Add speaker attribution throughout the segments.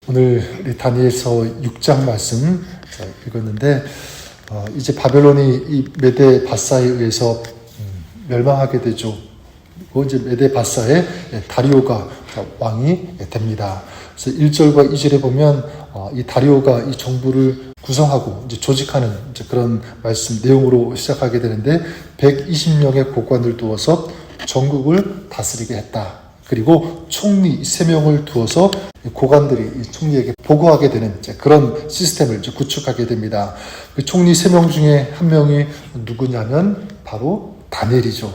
Speaker 1: 오늘 우리 다니엘서 6장 말씀 읽었는데 이제 바벨론이 이 메데 바사에 의해서 멸망하게 되죠. 그리고 이제 메데 바사의 다리오가 왕이 됩니다. 그래서 1절과 2절에 보면 이 다리오가 이 정부를 구성하고 이제 조직하는 이제 그런 말씀 내용으로 시작하게 되는데 120명의 고관을 두어서 전국을 다스리게 했다. 그리고 총리 3명을 두어서 고관들이 이 총리에게 보고하게 되는 이제 그런 시스템을 이제 구축하게 됩니다. 그 총리 3명 중에 한 명이 누구냐면 바로 다니엘이죠.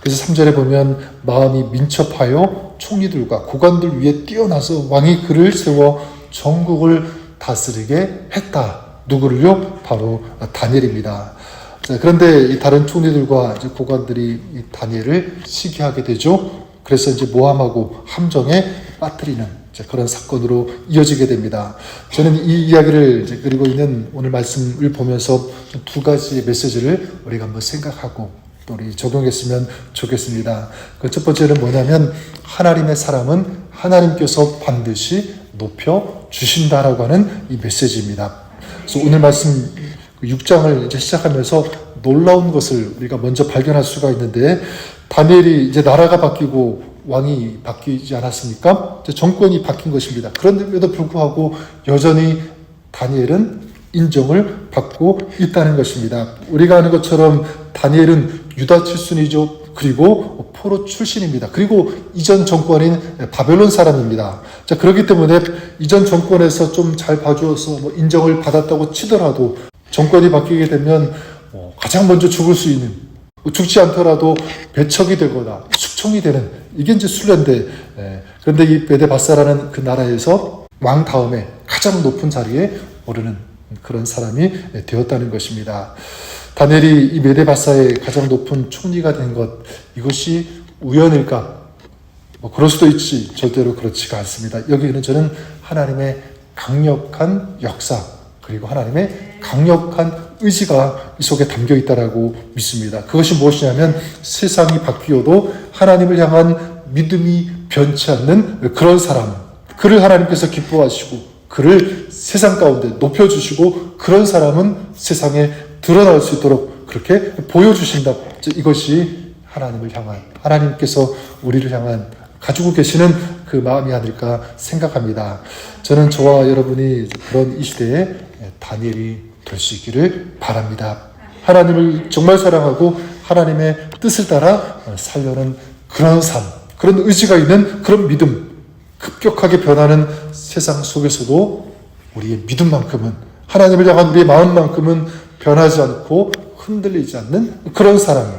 Speaker 1: 그래서 3절에 보면 마음이 민첩하여 총리들과 고관들 위에 뛰어나서 왕이 그를 세워 전국을 다스리게 했다. 누구를요? 바로 다니엘입니다. 그런데 이 다른 총리들과 이제 고관들이 이 다니엘을 시기하게 되죠. 그래서 이제 모함하고 함정에 빠뜨리는 그런 사건으로 이어지게 됩니다. 저는 이 이야기를 이제 그리고 있는 오늘 말씀을 보면서 두 가지의 메시지를 우리가 한번 생각하고 또 우리 적용했으면 좋겠습니다. 그 첫 번째는 뭐냐면 하나님의 사람은 하나님께서 반드시 높여 주신다라고 하는 이 메시지입니다. 그래서 오늘 말씀 6장을 이제 시작하면서 놀라운 것을 우리가 먼저 발견할 수가 있는데 다니엘이 이제 나라가 바뀌고 왕이 바뀌지 않았습니까? 정권이 바뀐 것입니다. 그런데도 불구하고 여전히 다니엘은 인정을 받고 있다는 것입니다. 우리가 아는 것처럼 다니엘은 유다 출신이죠. 그리고 포로 출신입니다. 그리고 이전 정권인 바벨론 사람입니다. 자, 그렇기 때문에 이전 정권에서 좀 잘 봐주어서 인정을 받았다고 치더라도 정권이 바뀌게 되면 가장 먼저 죽을 수 있는, 죽지 않더라도 배척이 되거나 숙청이 되는 이게 이제 순례인데, 그런데 이 메데 바사라는 그 나라에서 왕 다음에 가장 높은 자리에 오르는 그런 사람이 되었다는 것입니다. 다니엘이 이 메데 바사의 가장 높은 총리가 된 것, 이것이 우연일까? 그럴 수도 있지. 절대로 그렇지가 않습니다. 여기에는 저는 하나님의 강력한 역사, 그리고 하나님의 강력한 의지가 이 속에 담겨 있다라고 믿습니다. 그것이 무엇이냐면 세상이 바뀌어도 하나님을 향한 믿음이 변치 않는 그런 사람, 그를 하나님께서 기뻐하시고 그를 세상 가운데 높여주시고 그런 사람은 세상에 드러날 수 있도록 그렇게 보여주신다. 이것이 하나님을 향한, 하나님께서 우리를 향한 가지고 계시는 그 마음이 아닐까 생각합니다. 저는 저와 여러분이 그런 이 시대에 다니엘이 될 수 있기를 바랍니다. 하나님을 정말 사랑하고 하나님의 뜻을 따라 살려는 그런 삶, 그런 의지가 있는 그런 믿음, 급격하게 변하는 세상 속에서도 우리의 믿음만큼은, 하나님을 향한 우리의 마음만큼은 변하지 않고 흔들리지 않는 그런 사람,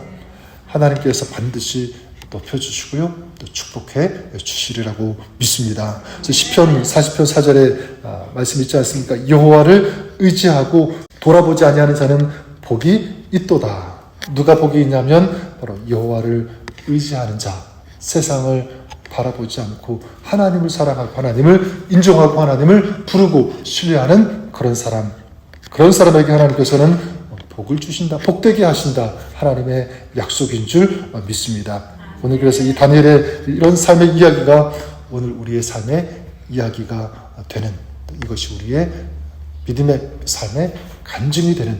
Speaker 1: 하나님께서 반드시 높여주시고요, 또 축복해 주시리라고 믿습니다. 시편 40편 4절에 말씀 있지 않습니까? 여호와를 의지하고 돌아보지 아니하는 자는 복이 있도다. 누가 복이 있냐면 바로 여호와를 의지하는 자, 세상을 바라보지 않고 하나님을 사랑하고 하나님을 인정하고 하나님을 부르고 신뢰하는 그런 사람, 그런 사람에게 하나님께서는 복을 주신다, 복되게 하신다, 하나님의 약속인 줄 믿습니다. 오늘 그래서 이 다니엘의 이런 삶의 이야기가 오늘 우리의 삶의 이야기가 되는, 이것이 우리의 믿음의 삶의 간증이 되는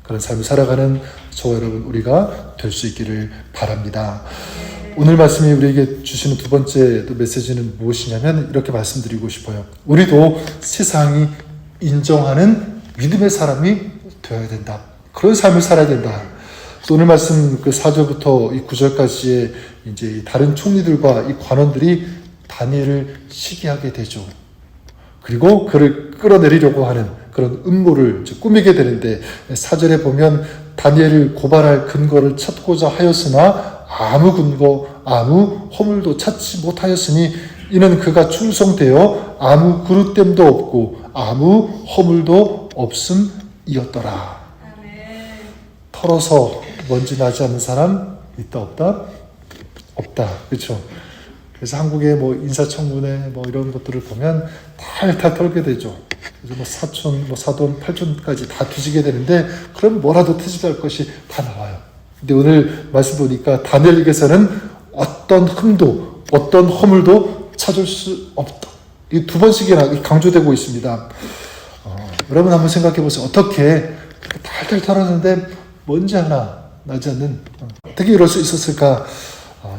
Speaker 1: 그런 삶을 살아가는 저와 여러분 우리가 될 수 있기를 바랍니다. 오늘 말씀이 우리에게 주시는 두 번째 메시지는 무엇이냐면 이렇게 말씀드리고 싶어요. 우리도 세상이 인정하는 믿음의 사람이 되어야 된다. 그런 삶을 살아야 된다. 오늘 말씀 그 4절부터 이 9절까지의 이제 다른 총리들과 이 관원들이 다니엘을 시기하게 되죠. 그리고 그를 끌어내리려고 하는 그런 음모를 꾸미게 되는데 4절에 보면 다니엘을 고발할 근거를 찾고자 하였으나 아무 근거, 아무 허물도 찾지 못하였으니 이는 그가 충성되어 아무 그릇됨도 없고 아무 허물도 없음이었더라. 털어서 먼지 나지 않는 사람 있다 없다? 없다. 그렇죠? 그래서 한국의 인사청문회 이런 것들을 보면 탈탈 털게 되죠. 그래서 사촌, 사돈, 팔촌까지 다 뒤지게 되는데 그럼 뭐라도 트집할 것이 다 나와요. 근데 오늘 말씀 보니까 다니엘에게서는 어떤 흠도, 어떤 허물도 찾을 수 없다. 이 두 번씩이나 강조되고 있습니다. 여러분 한번 생각해 보세요. 어떻게 탈탈 털었는데 먼지 하나 나지 않는, 어떻게 이럴 수 있었을까?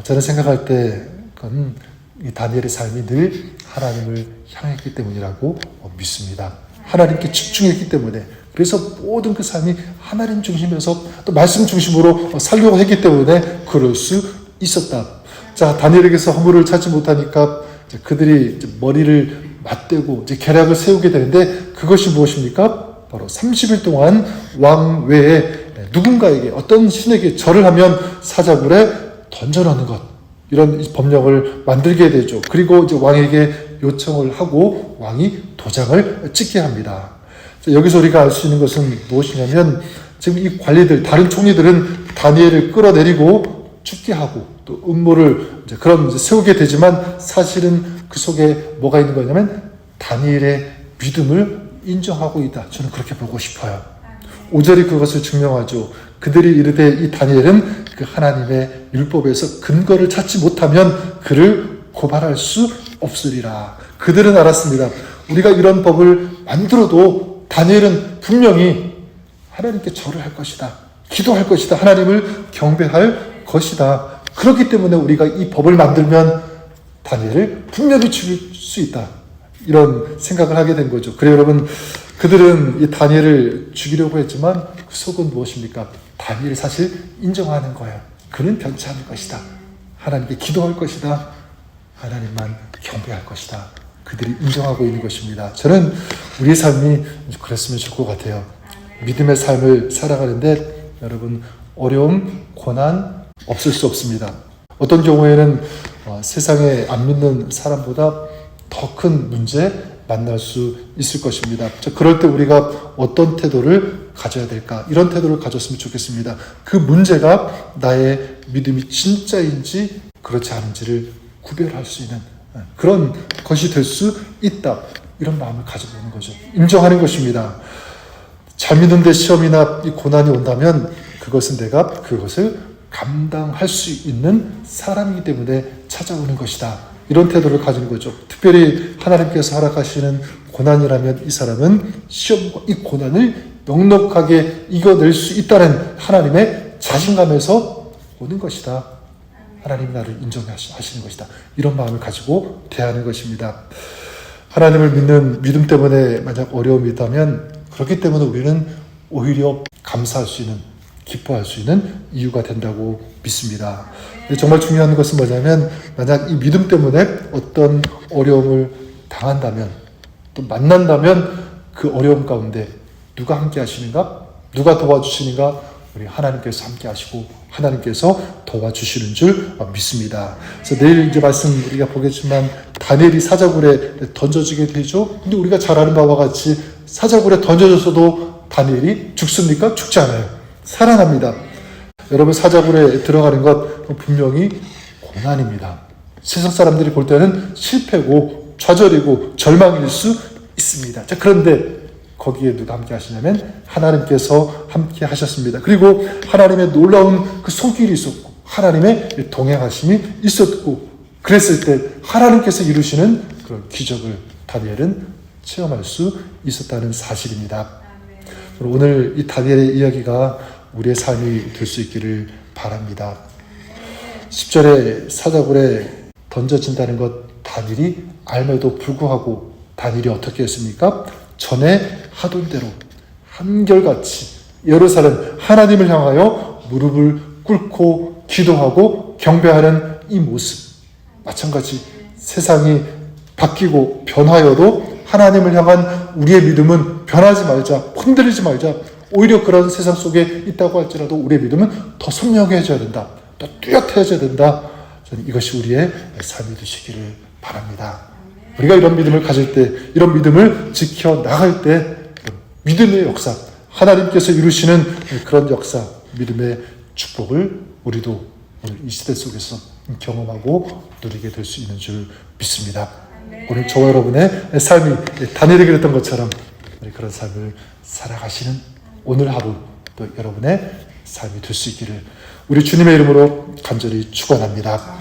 Speaker 1: 저는 생각할 때 그건 이 다니엘의 삶이 늘 하나님을 향했기 때문이라고 믿습니다. 하나님께 집중했기 때문에. 그래서 모든 그 삶이 하나님 중심에서 또 말씀 중심으로 살려고 했기 때문에 그럴 수 있었다. 자, 다니엘에게서 허물을 찾지 못하니까 그들이 머리를 맞대고 이제 계략을 세우게 되는데, 그것이 무엇입니까? 바로 30일 동안 왕 외에 누군가에게, 어떤 신에게 절을 하면 사자굴에 던져넣는 것, 이런 법령을 만들게 되죠. 그리고 이제 왕에게 요청을 하고 왕이 도장을 찍게 합니다. 여기서 우리가 알 수 있는 것은 무엇이냐면, 지금 이 관리들, 다른 총리들은 다니엘을 끌어내리고 죽게 하고 또 음모를 이제 세우게 되지만, 사실은 그 속에 뭐가 있는 거냐면 다니엘의 믿음을 인정하고 있다. 저는 그렇게 보고 싶어요. 5절이 그것을 증명하죠. 그들이 이르되 이 다니엘은 그 하나님의 율법에서 근거를 찾지 못하면 그를 고발할 수 없으리라. 그들은 알았습니다. 우리가 이런 법을 만들어도 다니엘은 분명히 하나님께 절을 할 것이다. 기도할 것이다. 하나님을 경배할 것이다. 그렇기 때문에 우리가 이 법을 만들면 다니엘을 분명히 죽일 수 있다. 이런 생각을 하게 된 거죠. 그래요, 여러분. 그들은 이 다니엘을 죽이려고 했지만 그 속은 무엇입니까? 다니엘이 사실 인정하는 거예요. 그는 변치 않을 것이다. 하나님께 기도할 것이다. 하나님만 경배할 것이다. 그들이 인정하고 있는 것입니다. 저는 우리의 삶이 그랬으면 좋을 것 같아요. 믿음의 삶을 살아가는데 여러분, 어려움, 고난 없을 수 없습니다. 어떤 경우에는 세상에 안 믿는 사람보다 더 큰 문제 만날 수 있을 것입니다. 그럴 때 우리가 어떤 태도를 가져야 될까? 이런 태도를 가졌으면 좋겠습니다. 그 문제가 나의 믿음이 진짜인지 그렇지 않은지를 구별할 수 있는 그런 것이 될 수 있다. 이런 마음을 가져보는 거죠. 인정하는 것입니다. 잘 믿는데 시험이나 이 고난이 온다면 그것은 내가 그것을 감당할 수 있는 사람이기 때문에 찾아오는 것이다. 이런 태도를 가지는 거죠. 특별히 하나님께서 허락하시는 고난이라면 이 사람은 시험과 이 고난을 넉넉하게 이겨낼 수 있다는 하나님의 자신감에서 오는 것이다. 하나님이 나를 인정하시는 것이다. 이런 마음을 가지고 대하는 것입니다. 하나님을 믿는 믿음 때문에 만약 어려움이 있다면 그렇기 때문에 우리는 오히려 감사할 수 있는, 기뻐할 수 있는 이유가 된다고 믿습니다. 정말 중요한 것은 뭐냐면, 만약 이 믿음 때문에 어떤 어려움을 당한다면, 또 만난다면 그 어려움 가운데 누가 함께 하시는가? 누가 도와주시는가? 우리 하나님께서 함께 하시고 하나님께서 도와주시는 줄 믿습니다. 그래서 내일 이제 말씀 우리가 보겠지만 다니엘이 사자굴에 던져지게 되죠. 근데 우리가 잘 아는 바와 같이 사자굴에 던져져서도 다니엘이 죽습니까? 죽지 않아요. 살아납니다. 여러분, 사자굴에 들어가는 것 분명히 고난입니다. 세상 사람들이 볼 때는 실패고 좌절이고 절망일 수 있습니다. 자, 그런데 거기에 누가 함께 하시냐면 하나님께서 함께 하셨습니다. 그리고 하나님의 놀라운 그 손길이 있었고 하나님의 동행하심이 있었고, 그랬을 때 하나님께서 이루시는 그런 기적을 다니엘은 체험할 수 있었다는 사실입니다. 오늘 이 다니엘의 이야기가 우리의 삶이 될 수 있기를 바랍니다. 10절에 사자굴에 던져진다는 것 다니엘이 알매도 불구하고 다니엘이 어떻게 했습니까? 전에 하던 대로 한결같이 예루살렘 하나님을 향하여 무릎을 꿇고 기도하고 경배하는 이 모습, 마찬가지 세상이 바뀌고 변하여도 하나님을 향한 우리의 믿음은 변하지 말자, 흔들리지 말자. 오히려 그런 세상 속에 있다고 할지라도 우리의 믿음은 더 선명해져야 된다, 더 뚜렷해져야 된다. 저는 이것이 우리의 삶이 되시기를 바랍니다. 우리가 이런 믿음을 가질 때, 이런 믿음을 지켜 나갈 때 믿음의 역사, 하나님께서 이루시는 그런 역사, 믿음의 축복을 우리도 오늘 이 시대 속에서 경험하고 누리게 될 수 있는 줄 믿습니다. 오늘 저와 여러분의 삶이 다니엘이 그랬던 것처럼 우리 그런 삶을 살아가시는 오늘 하루 또 여러분의 삶이 될 수 있기를 우리 주님의 이름으로 간절히 축원합니다.